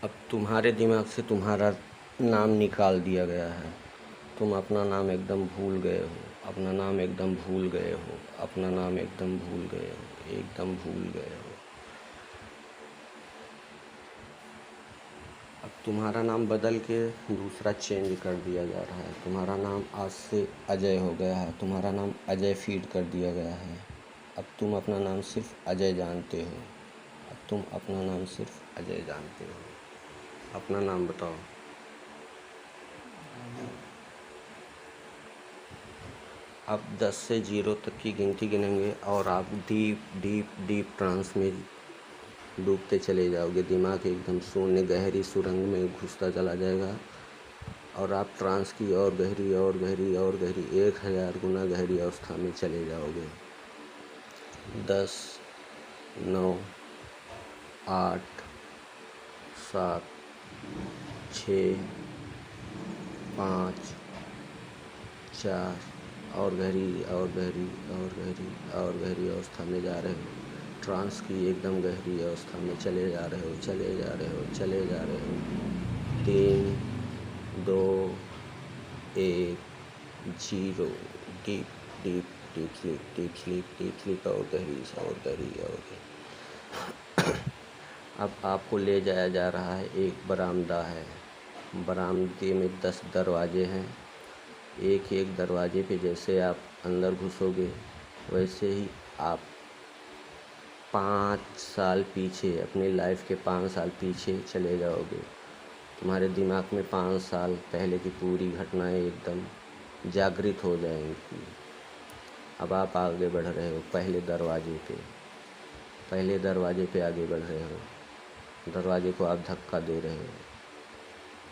अब तुम्हारे दिमाग से तुम्हारा नाम निकाल दिया गया है। तुम अपना नाम एकदम भूल गए हो, अपना नाम एकदम भूल गए हो, अपना नाम एकदम भूल गए हो, एकदम भूल गए हो। अब तुम्हारा नाम बदल के दूसरा चेंज कर दिया जा रहा है। तुम्हारा नाम आज से अजय हो गया है, तुम्हारा नाम अजय फीड कर दिया गया है। अब तुम अपना नाम सिर्फ अजय जानते हो। अब तुम अपना नाम सिर्फ अजय जानते हो। अपना नाम बताओ। अब 10 से 0 तक की गिनती गिनेंगे और आप डीप डीप डीप ट्रांस में डूबते चले जाओगे। दिमाग एकदम शून्य गहरी सुरंग में घुसता चला जाएगा और आप ट्रांस की और गहरी और गहरी और गहरी 1000 गुना गहरी अवस्था में चले जाओगे। 10, 9, 8, 7, 6, 5, 4 और गहरी और गहरी और गहरी और गहरी अवस्था में जा रहे हो। ट्रांस की एकदम गहरी अवस्था में चले जा रहे हो, चले जा रहे हो, चले जा रहे हो। 3, 2, 1, 0। Deep deep deep sleep, deep sleep, deep sleep और गहरी और गहरी और गहरी। अब आपको ले जाया जा रहा है। एक बरामदा है, बरामदे में 10 दरवाजे हैं। एक एक दरवाजे पे जैसे आप अंदर घुसोगे वैसे ही आप 5 साल पीछे, अपनी लाइफ के 5 साल पीछे चले जाओगे। तुम्हारे दिमाग में 5 साल पहले की पूरी घटनाएं एकदम जागृत हो जाएंगी। अब आप आगे बढ़ रहे हो पहले दरवाजे पे आगे बढ़ रहे हो। दरवाजे को आप धक्का दे रहे हो,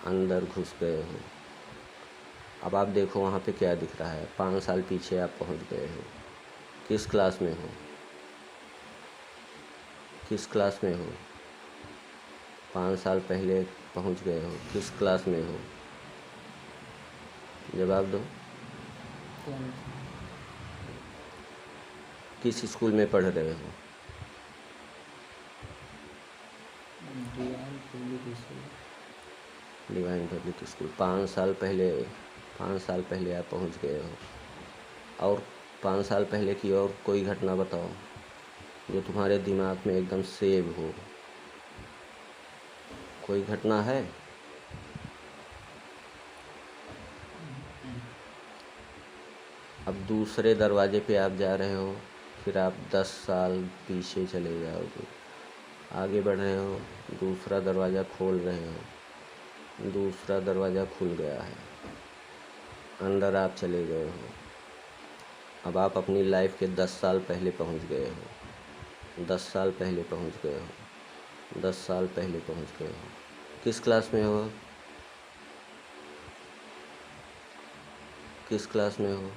अंदर घुस गए हो। अब आप देखो वहाँ पे क्या दिख रहा है। 5 साल पीछे आप पहुँच गए हो। किस क्लास में हो? किस क्लास में हो? 5 साल पहले पहुँच गए हो, किस क्लास में हो? जवाब दो। किस स्कूल में पढ़ रहे हो? Divine public school. 5 साल पहले आप पहुंच गए हो। और 5 साल पहले की और कोई घटना बताओ जो तुम्हारे दिमाग में एकदम सेव हो। कोई घटना है? अब दूसरे दरवाजे पे आप जा रहे हो, फिर आप 10 साल पीछे चले जाओगे। आगे बढ़ रहे हो, दूसरा दरवाज़ा खोल रहे हो। दूसरा दरवाज़ा खुल गया है, अंदर आप चले गए हो। अब आप अपनी लाइफ के 10 साल पहले पहुंच गए हो। 10 साल पहले पहुंच गए हो। 10 साल पहले पहुंच गए हो। किस क्लास में हो? किस क्लास में हो?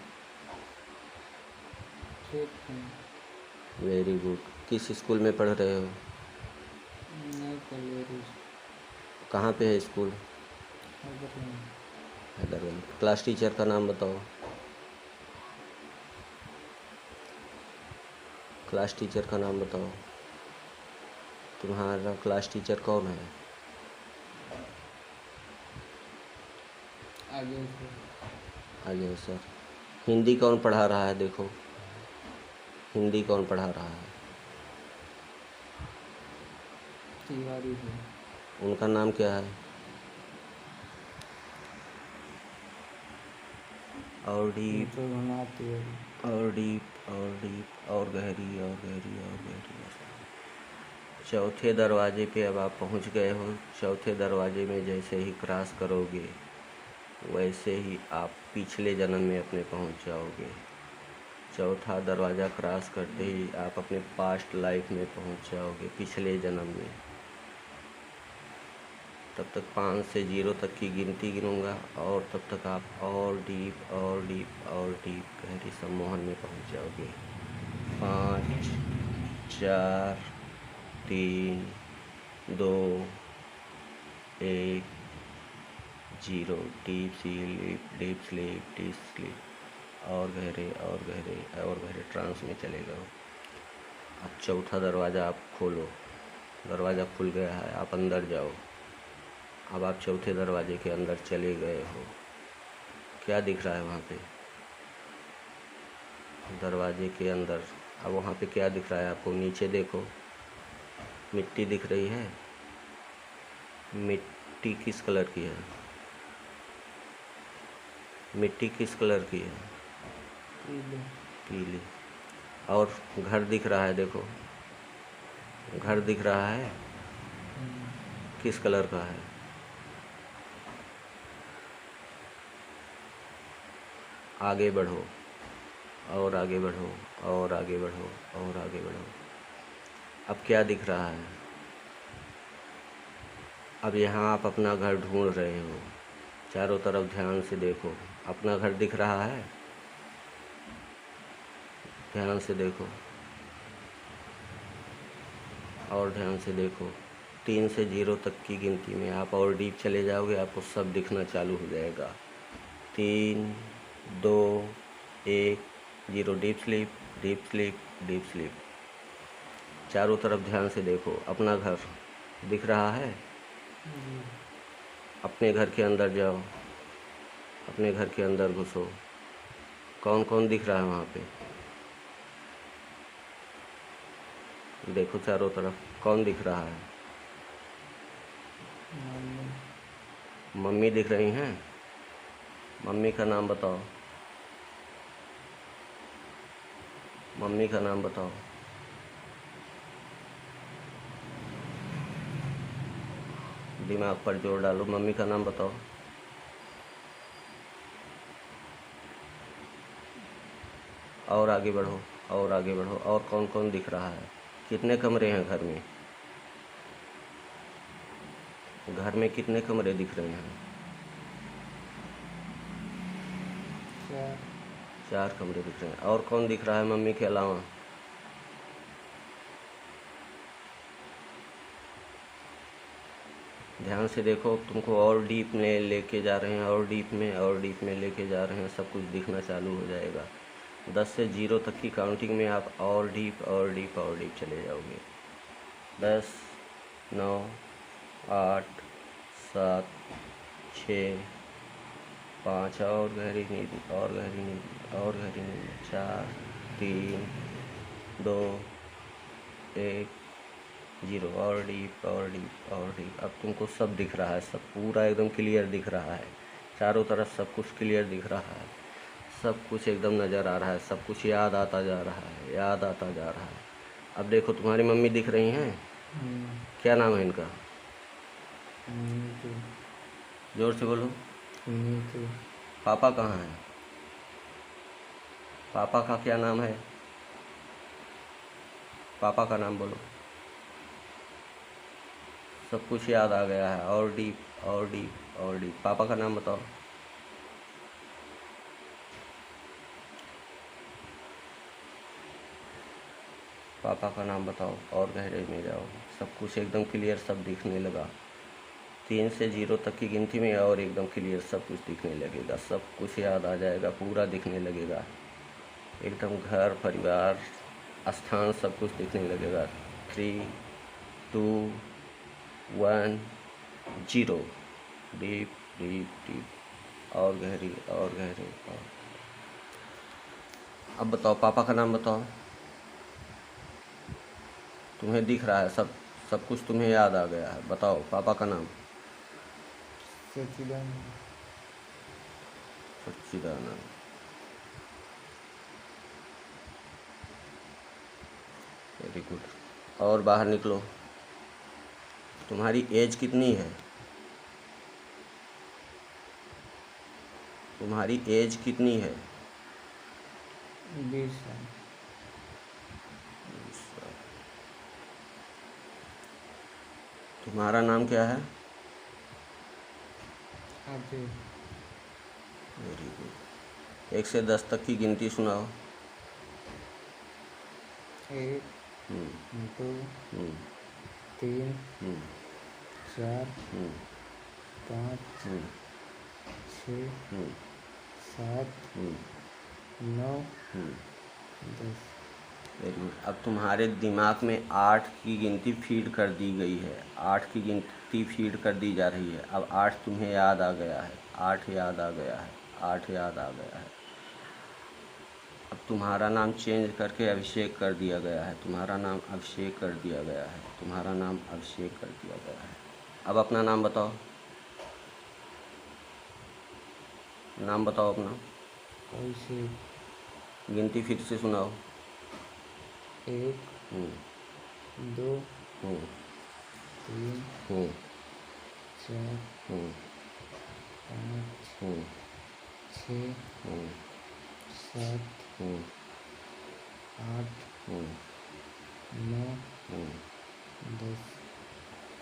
Very good. किस स्कूल में पढ़ रहे हो? कहाँ पे है स्कूल? हैदराबाद। क्लास टीचर का नाम बताओ। क्लास टीचर का नाम बताओ। तुम्हारा क्लास टीचर कौन है? अजय सर। हिंदी कौन पढ़ा रहा है? देखो, हिंदी कौन पढ़ा रहा है? तिवारी है। उनका नाम क्या है? और डीप और डीप और डीप और गहरी और गहरी और गहरी। चौथे दरवाजे पे अब आप पहुंच गए हो। चौथे दरवाजे में जैसे ही क्रॉस करोगे वैसे ही आप पिछले जन्म में अपने पहुंच जाओगे। चौथा दरवाज़ा क्रॉस करते ही आप अपने पास्ट लाइफ में पहुंच जाओगे, पिछले जन्म में। तब तक 5 से 0 तक की गिनती गिनूंगा और तब तक आप और डीप और डीप और डीप गहरी सम्मोहन में पहुंच जाओगे। 5, 4, 3, 2, 1, 0। Deep sleep, deep sleep, deep sleep और गहरे और गहरे और गहरे ट्रांस में चले जाओ। अब चौथा दरवाज़ा आप खोलो। दरवाज़ा खुल गया है, आप अंदर जाओ। अब आप चौथे दरवाजे के अंदर चले गए हो। क्या दिख रहा है वहाँ पे? दरवाजे के अंदर अब वहाँ पे क्या दिख रहा है आपको? नीचे देखो, मिट्टी दिख रही है। मिट्टी किस कलर की है? मिट्टी किस कलर की है? पीले। पीली। और घर दिख रहा है, देखो घर दिख रहा है, किस कलर का है? आगे बढ़ो और आगे बढ़ो और आगे बढ़ो और आगे बढ़ो। अब क्या दिख रहा है? अब यहाँ आप अपना घर ढूंढ रहे हो। चारों तरफ ध्यान से देखो, अपना घर दिख रहा है? ध्यान से देखो और ध्यान से देखो। 3 से 0 तक की गिनती में आप और डीप चले जाओगे, आपको सब दिखना चालू हो जाएगा। 3, 2, 1, 0। Deep sleep, deep sleep, deep sleep. चारों तरफ ध्यान से देखो, अपना घर दिख रहा है? अपने घर के अंदर जाओ, अपने घर के अंदर घुसो। कौन कौन दिख रहा है वहाँ पे? देखो चारों तरफ, कौन दिख रहा है? मम्मी दिख रही हैं? मम्मी का नाम बताओ, मम्मी का नाम बताओ। दिमाग पर जोर डालो, मम्मी का नाम बताओ। और आगे बढ़ो और आगे बढ़ो। और कौन कौन दिख रहा है? कितने कमरे हैं घर में? घर में कितने कमरे दिख रहे हैं? 4। 4 कमरे दिख रहे हैं। और कौन दिख रहा है मम्मी के अलावा? ध्यान से देखो, तुमको और डीप में लेके जा रहे हैं, और डीप में और डीप में लेके जा रहे हैं। सब कुछ दिखना चालू हो जाएगा। 10 से 0 तक की काउंटिंग में आप और डीप और डीप और डीप चले जाओगे। 10, 9, 8, 7, 6, 5। और गहरी नींद और गहरी नींद और गहरी नींद। 4, 3, 2, 1, 0। और डीप और डीप और डीप। अब तुमको सब दिख रहा है, सब पूरा एकदम क्लियर दिख रहा है। चारों तरफ सब कुछ क्लियर दिख रहा है, सब कुछ एकदम नज़र आ रहा है, सब कुछ याद आता जा रहा है, याद आता जा रहा है। अब देखो, तुम्हारी मम्मी दिख रही हैं? क्या नाम है इनका? नीतू। जोर से बोलो। नीतू। पापा कहाँ हैं? पापा का क्या नाम है? पापा का नाम बोलो। सब कुछ याद आ गया है, और डीप और डीप और डीप। पापा का नाम बताओ। पापा का नाम बताओ और गहरे में जाओ। सब कुछ एकदम क्लियर सब दिखने लगा। 3 से 0 तक की गिनती में और एकदम क्लियर सब कुछ दिखने लगेगा। सब कुछ याद आ जाएगा, पूरा दिखने लगेगा। एकदम घर, परिवार, स्थान, सब कुछ दिखने लगेगा। 3, 2, 1, 0। डीप डीप डीप और गहरी और गहरी। और अब बताओ, पापा का नाम बताओ। तुम्हें दिख रहा है सब, सब कुछ तुम्हें याद आ गया है। बताओ पापा का नाम। सच्चिदानंद। सच्चिदानंद। Very good. और बाहर निकलो। तुम्हारी एज कितनी है? तुम्हारी एज कितनी है? 20 साल। तुम्हारा नाम क्या है? अजय। Very good. 1 से 10 तक की गिनती सुनाओ। 1, हम्म, 2, हम्म, 3, हम्म, 4, हम्म, 5, हम्म, 6, हम्म, 7, हम्म, 9, हम्म। 10। Very good. अब तुम्हारे दिमाग में 8 की गिनती फीड कर दी गई है, 8 की गिनती फीड कर दी जा रही है। अब 8 तुम्हें याद आ गया है, 8 याद आ गया है, 8 याद आ गया है। अब तुम्हारा नाम चेंज करके अभिषेक कर दिया गया है, तुम्हारा नाम अभिषेक कर दिया गया है, तुम्हारा नाम अभिषेक कर दिया गया है। अब अपना नाम बताओ, नाम बताओ अपना। अभिषेक। गिनती फिर से सुनाओ। 1 हम्म 2 हम्म 3 हम्म 4 हम्म 5 हम्म 6 हम्म 7 हम्म 8 हम्म 9 हम्म 10।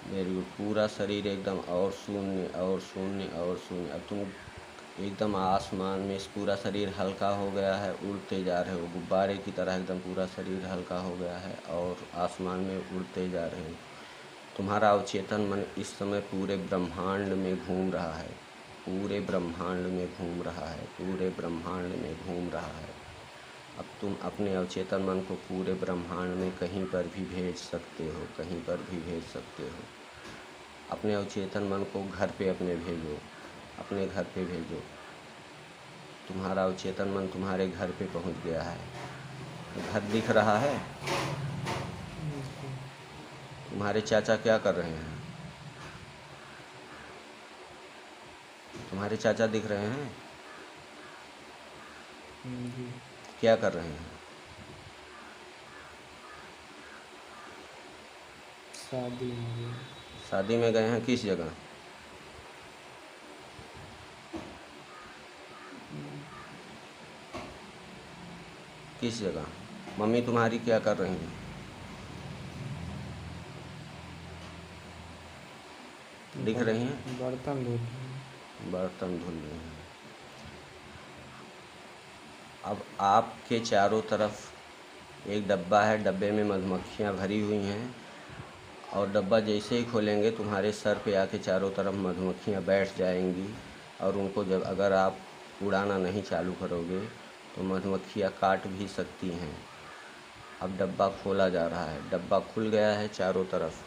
Very good. पूरा शरीर एकदम और शून्य और शून्य और शून्य। अब तुम एकदम आसमान में, इस पूरा शरीर हल्का हो गया है, उड़ते जा रहे हो गुब्बारे की तरह, एकदम पूरा शरीर हल्का हो गया है और आसमान में उड़ते जा रहे हो। तुम्हारा अवचेतन मन इस समय पूरे ब्रह्मांड में घूम रहा है, पूरे ब्रह्मांड में घूम रहा है, पूरे ब्रह्मांड में घूम रहा है। अब तुम अपने अवचेतन मन को पूरे ब्रह्मांड में कहीं पर भी भेज सकते हो, कहीं पर भी भेज सकते हो। अपने अवचेतन मन को घर पे अपने भेजो, अपने घर पे भेजो। तुम्हारा अवचेतन मन तुम्हारे घर पे पहुंच गया है। घर दिख रहा है? तुम्हारे चाचा क्या कर रहे हैं? तुम्हारे चाचा दिख रहे हैं? जी। क्या कर रहे हैं? शादी में गए। शादी में गए हैं? किस जगह? किस जगह? मम्मी तुम्हारी क्या कर रही हैं? दिख रही हैं? बर्तन धो रही हैं। बर्तन धुल रही हैं। अब आपके चारों तरफ एक डब्बा है, डब्बे में मधुमक्खियाँ भरी हुई हैं और डब्बा जैसे ही खोलेंगे तुम्हारे सर पे आके चारों तरफ मधुमक्खियाँ बैठ जाएंगी और उनको जब अगर आप उड़ाना नहीं चालू करोगे तो मधुमक्खियाँ काट भी सकती हैं। अब डब्बा खोला जा रहा है, डब्बा खुल गया है चारों तरफ।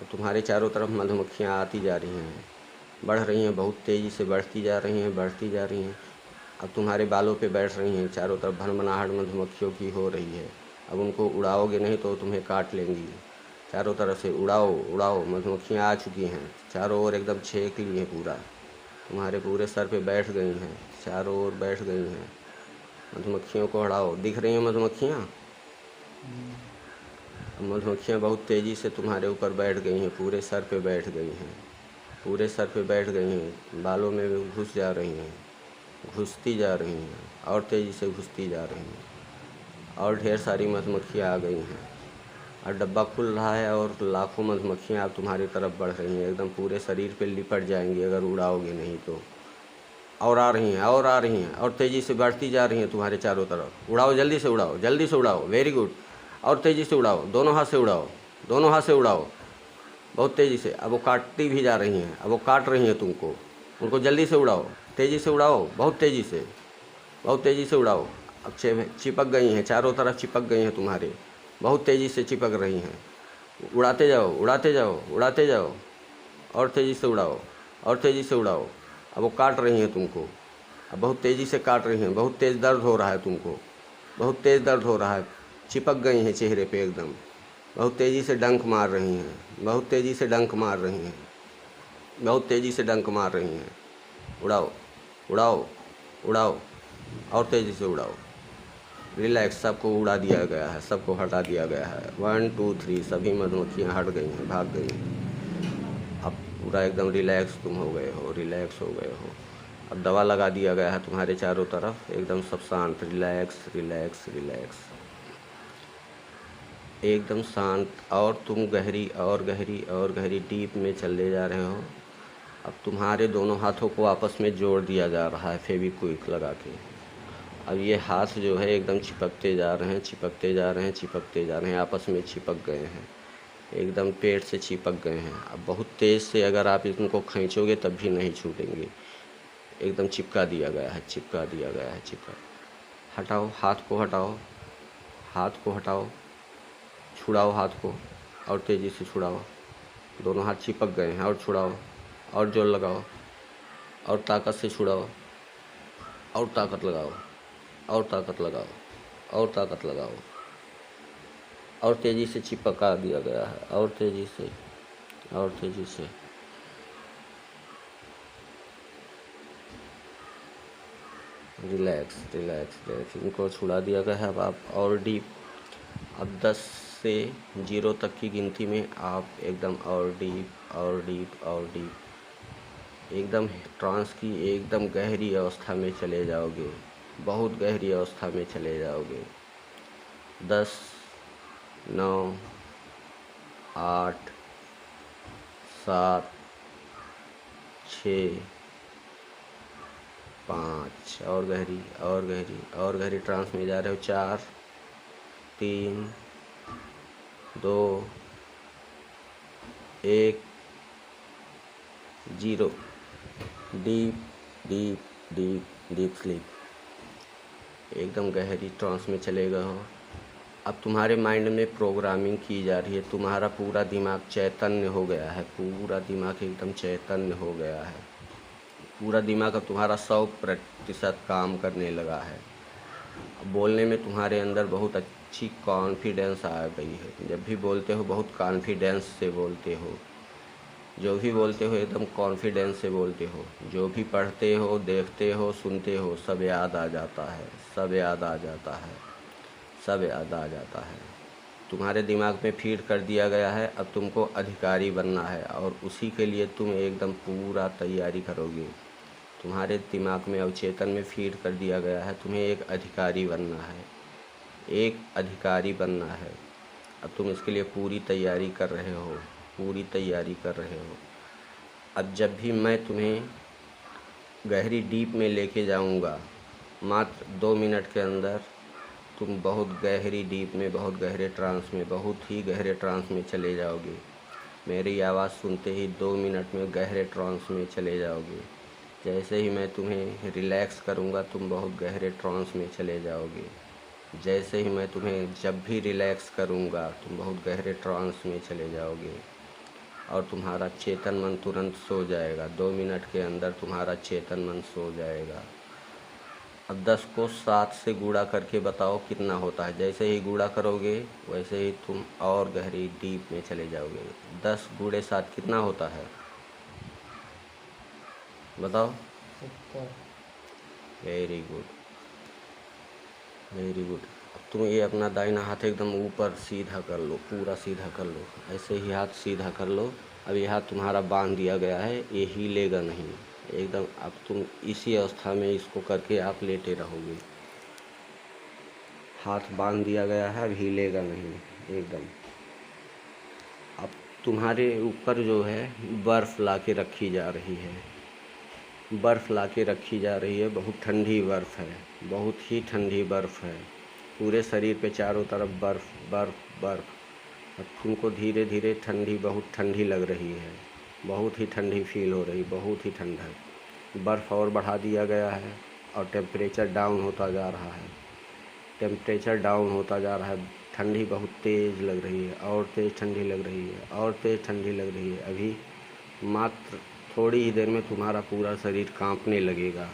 अब तुम्हारे चारों तरफ मधुमक्खियाँ आती जा रही हैं, बढ़ रही हैं, बहुत तेज़ी से बढ़ती जा रही हैं, बढ़ती जा रही हैं। अब तुम्हारे बालों पे बैठ रही हैं, चारों तरफ भनभनाहट मधुमक्खियों की हो रही है। अब उनको उड़ाओगे नहीं तो तुम्हें काट लेंगी। चारों तरफ से उड़ाओ उड़ाओ, मधुमक्खियाँ आ चुकी हैं, चारों ओर एकदम छेक ली हैं पूरा, तुम्हारे पूरे सर पे बैठ गई हैं, चारों ओर बैठ गई हैं। मधुमक्खियों को उड़ाओ। दिख रही हैं मधुमक्खियाँ? मधुमक्खियाँ बहुत तेज़ी से तुम्हारे ऊपर बैठ गई हैं, पूरे सर पे बैठ गई हैं, पूरे सर पे बैठ गई हैं, बालों में भी घुस जा रही हैं, घुसती जा रही हैं और तेज़ी से घुसती जा रही हैं और ढेर सारी मधुमक्खियाँ आ गई हैं और डब्बा खुल रहा है और लाखों मधुमक्खियाँ अब तुम्हारी तरफ बढ़ रही हैं, एकदम पूरे शरीर पे लिपट जाएंगी अगर उड़ाओगे नहीं तो। और आ रही हैं और आ रही हैं और तेज़ी से बढ़ती जा रही हैं तुम्हारे चारों तरफ। उड़ाओ, जल्दी से उड़ाओ, जल्दी से उड़ाओ, वेरी गुड। और तेज़ी से उड़ाओ, दोनों हाथ से उड़ाओ, दोनों हाथ से उड़ाओ, बहुत तेज़ी से। अब वो काटती भी जा रही हैं, अब वो काट रही हैं तुमको, उनको जल्दी से उड़ाओ, तेज़ी से उड़ाओ, बहुत तेज़ी से, बहुत तेज़ी से उड़ाओ। अब चिपक गई हैं, चारों तरफ चिपक गई हैं तुम्हारे, बहुत तेज़ी से चिपक रही हैं। उड़ाते जाओ उड़ाते जाओ उड़ाते जाओ और तेज़ी से उड़ाओ और तेज़ी से उड़ाओ। अब वो काट रही हैं तुमको, अब बहुत तेज़ी से काट रही हैं, बहुत तेज़ दर्द हो रहा है तुमको, बहुत तेज़ दर्द हो रहा है, चिपक गई हैं चेहरे पे एकदम, बहुत तेज़ी से डंक मार रही हैं, बहुत तेज़ी से डंक मार रही हैं, बहुत तेज़ी से डंक मार रही हैं। उड़ाओ उड़ाओ उड़ाओ और तेज़ी से उड़ाओ। रिलैक्स, सबको उड़ा दिया गया है, सबको हटा दिया गया है। 1 2 3 सभी मधुमक्खियाँ हट गई हैं, भाग गई हैं। अब पूरा एकदम रिलैक्स तुम हो गए हो, रिलैक्स हो गए हो। अब दवा लगा दिया गया है तुम्हारे चारों तरफ, एकदम सब शांत, रिलैक्स रिलैक्स रिलैक्स, एकदम शांत। और तुम गहरी और गहरी और गहरी डीप में चले जा रहे हो। अब तुम्हारे दोनों हाथों को आपस में जोड़ दिया जा रहा है फेविक्विक लगा के। अब ये हाथ जो है एकदम चिपकते जा रहे हैं, चिपकते जा रहे हैं, चिपकते जा रहे हैं, आपस में चिपक गए हैं, एकदम पेट से चिपक गए हैं। अब बहुत तेज़ से अगर आप इनको खींचोगे तब भी नहीं छूटेंगे, एकदम चिपका दिया गया है, चिपका दिया गया है, चिपका। हटाओ, हाथ को हटाओ, हाथ को हटाओ, छुड़ाओ हाथ को और तेज़ी से छुड़ाओ। दोनों हाथ चिपक गए हैं और छुड़ाओ और जोर लगाओ और ताकत से छुड़ाओ और ताकत लगाओ और ताकत लगाओ और ताकत लगाओ और तेज़ी से चिपका दिया गया है और तेज़ी से और तेज़ी से। Relax relax relax. इनको छुड़ा दिया गया है। अब आप और डीप, अब 10 से 0 तक की गिनती में आप एकदम और डीप और डीप और डीप एकदम ट्रांस की एकदम गहरी अवस्था में चले जाओगे, बहुत गहरी अवस्था में चले जाओगे। 10, 9, 8, 7, 6, 5 और गहरी और गहरी और गहरी ट्रांस में जा रहे हो। 4, 3, 2, 1, 0। Deep deep deep deep sleep, एकदम गहरी ट्रांस में चले गए हो। अब तुम्हारे माइंड में प्रोग्रामिंग की जा रही है। तुम्हारा पूरा दिमाग चैतन्य हो गया है, पूरा दिमाग एकदम चैतन्य हो गया है। पूरा दिमाग अब तुम्हारा 100% काम करने लगा है। अब बोलने में तुम्हारे अंदर बहुत अच्छी कॉन्फिडेंस आ गई है। जब भी बोलते हो बहुत कॉन्फिडेंस से बोलते हो, जो भी बोलते हो एकदम कॉन्फिडेंस से बोलते हो। जो भी पढ़ते हो, देखते हो, सुनते हो, सब याद आ जाता है, सब याद आ जाता है, सब याद आ जाता है। तुम्हारे दिमाग में फीड कर दिया गया है। अब तुमको अधिकारी बनना है और उसी के लिए तुम एकदम पूरा तैयारी करोगे। तुम्हारे दिमाग में अवचेतन में फीड कर दिया गया है, तुम्हें एक अधिकारी बनना है, एक अधिकारी बनना है। अब तुम इसके लिए पूरी तैयारी कर रहे हो, पूरी तैयारी कर रहे हो। अब जब भी मैं तुम्हें गहरी डीप में लेके जाऊंगा, मात्र 2 मिनट के अंदर तुम बहुत गहरी डीप में, बहुत गहरे ट्रांस में, बहुत ही गहरे ट्रांस में चले जाओगे। मेरी आवाज़ सुनते ही 2 मिनट में गहरे ट्रांस में चले जाओगे। जैसे ही मैं तुम्हें रिलैक्स करूँगा, तुम बहुत गहरे ट्रांस में चले जाओगे। जैसे ही मैं तुम्हें जब भी रिलैक्स करूँगा, तुम बहुत गहरे ट्रांस में चले जाओगे और तुम्हारा चेतन मन तुरंत सो जाएगा। 2 मिनट के अंदर तुम्हारा चेतन मन सो जाएगा। अब 10 को 7 से गुणा करके बताओ कितना होता है। जैसे ही गुणा करोगे वैसे ही तुम और गहरी डीप में चले जाओगे। 10 × 7 कितना होता है बताओ। 70। Very good, very good. अब तुम ये अपना दाहिना हाथ एकदम ऊपर सीधा कर लो, पूरा सीधा कर लो। ऐसे ही हाथ सीधा कर लो। अब ये हाथ तुम्हारा बांध दिया गया है, ये हिलेगा नहीं एकदम। अब तुम इसी अवस्था में इसको करके आप लेटे रहोगे। हाथ बांध दिया गया है, अब हिलेगा नहीं एकदम। अब तुम्हारे ऊपर जो है बर्फ़ ला के रखी जा रही है, बर्फ़ ला के रखी जा रही है। बहुत ठंडी बर्फ़ है, बहुत ही ठंडी बर्फ़ है। पूरे शरीर पे चारों तरफ बर्फ़ बर्फ़ बर्फ़। अब तुमको धीरे धीरे ठंडी, बहुत ठंडी लग रही है, बहुत ही ठंडी फील हो रही, बहुत ही ठंडक। बर्फ़ और बढ़ा दिया गया है और टेम्परेचर डाउन होता जा रहा है, टेम्परेचर डाउन होता जा रहा है। ठंडी बहुत तेज़ लग रही है और तेज़ ठंडी लग रही है और तेज़ ठंडी लग रही है। अभी मात्र थोड़ी ही देर में तुम्हारा पूरा शरीर कांपने लगेगा।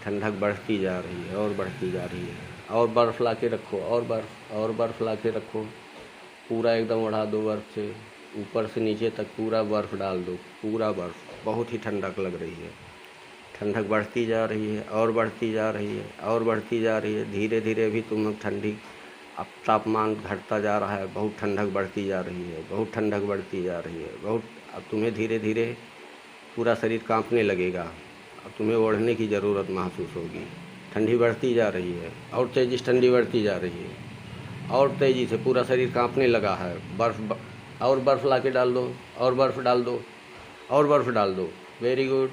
ठंडक बढ़ती जा रही है और बढ़ती जा रही है। और बर्फ़ ला के रखो, और बर्फ़ ला के रखो। पूरा एकदम उड़ा दो बर्फ़ से, ऊपर से नीचे तक पूरा बर्फ़ डाल दो, पूरा बर्फ़। बहुत ही ठंडक लग रही है, ठंडक बढ़ती जा रही है और बढ़ती जा रही है और बढ़ती जा रही है। धीरे धीरे भी तुम ठंडी, अब तापमान घटता जा रहा है, बहुत ठंडक बढ़ती जा रही है, बहुत ठंडक बढ़ती जा रही है, बहुत। अब तुम्हें धीरे धीरे पूरा शरीर कांपने लगेगा। अब तुम्हें ओढ़ने की ज़रूरत महसूस होगी। ठंडी बढ़ती जा रही है और तेज़ी से ठंडी बढ़ती जा रही है और तेज़ी से पूरा शरीर कांपने लगा है। और बर्फ़ ला के डाल दो, और बर्फ़ डाल दो, और बर्फ़ डाल दो। Very good.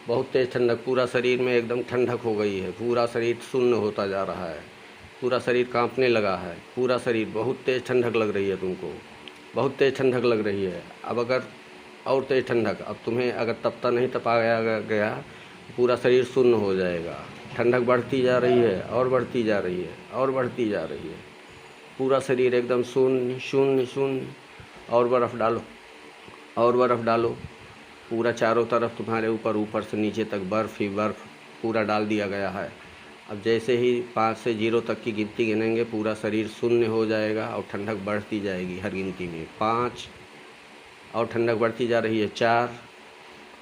बहुत तेज़ ठंडक, पूरा शरीर में एकदम ठंडक हो गई है। पूरा शरीर शून्य होता जा रहा है, पूरा शरीर कांपने लगा है। पूरा शरीर, बहुत तेज़ ठंडक लग रही है तुमको, बहुत तेज़ ठंडक लग रही है। अब अगर और तेज़ ठंडक, अब तुम्हें अगर तपता नहीं तपाया गया, पूरा शरीर शून्य हो जाएगा। ठंडक बढ़ती जा रही है और बढ़ती जा रही है और बढ़ती जा रही है। पूरा शरीर एकदम शून्य शून्य शून्य। और बर्फ़ डालो, और बर्फ़ डालो। पूरा चारों तरफ तुम्हारे ऊपर, ऊपर से नीचे तक बर्फ़ ही बर्फ़ पूरा डाल दिया गया है। अब जैसे ही 5 से 0 तक की गिनती गिनेंगे पूरा शरीर शून्य हो जाएगा और ठंडक बढ़ती जाएगी हर गिनती में। 5 और ठंडक बढ़ती जा रही है। 4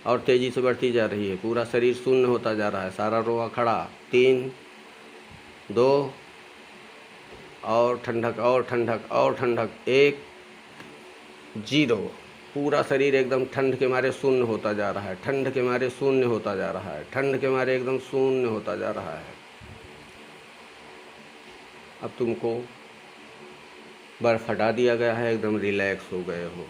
और तेज़ी से बढ़ती जा रही है। पूरा शरीर शून्य होता जा रहा है, सारा रोआ खड़ा। 3 2 और ठंडक और ठंडक और ठंडक। 1 0। पूरा शरीर एकदम ठंड के मारे शून्य होता जा रहा है, ठंड के मारे शून्य होता जा रहा है, ठंड के मारे एकदम शून्य होता जा रहा है। अब तुमको बर्फ़ हटा दिया गया है, एकदम रिलैक्स हो गए हो।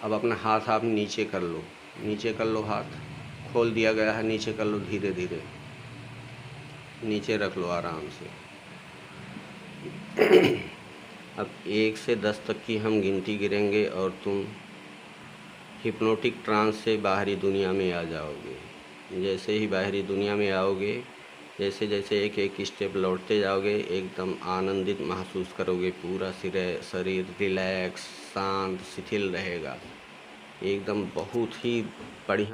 अब अपना हाथ आप नीचे कर लो, नीचे कर लो। हाथ खोल दिया गया है, नीचे कर लो। धीरे धीरे नीचे रख लो आराम से। अब 1 से 10 तक की हम गिनती गिनेंगे और तुम हिप्नोटिक ट्रांस से बाहरी दुनिया में आ जाओगे। जैसे ही बाहरी दुनिया में आओगे, जैसे जैसे एक एक स्टेप लौटते जाओगे, एकदम आनंदित महसूस करोगे। पूरा शरीर रिलैक्स, शांत, शिथिल रहेगा। एकदम बहुत ही बढ़िया।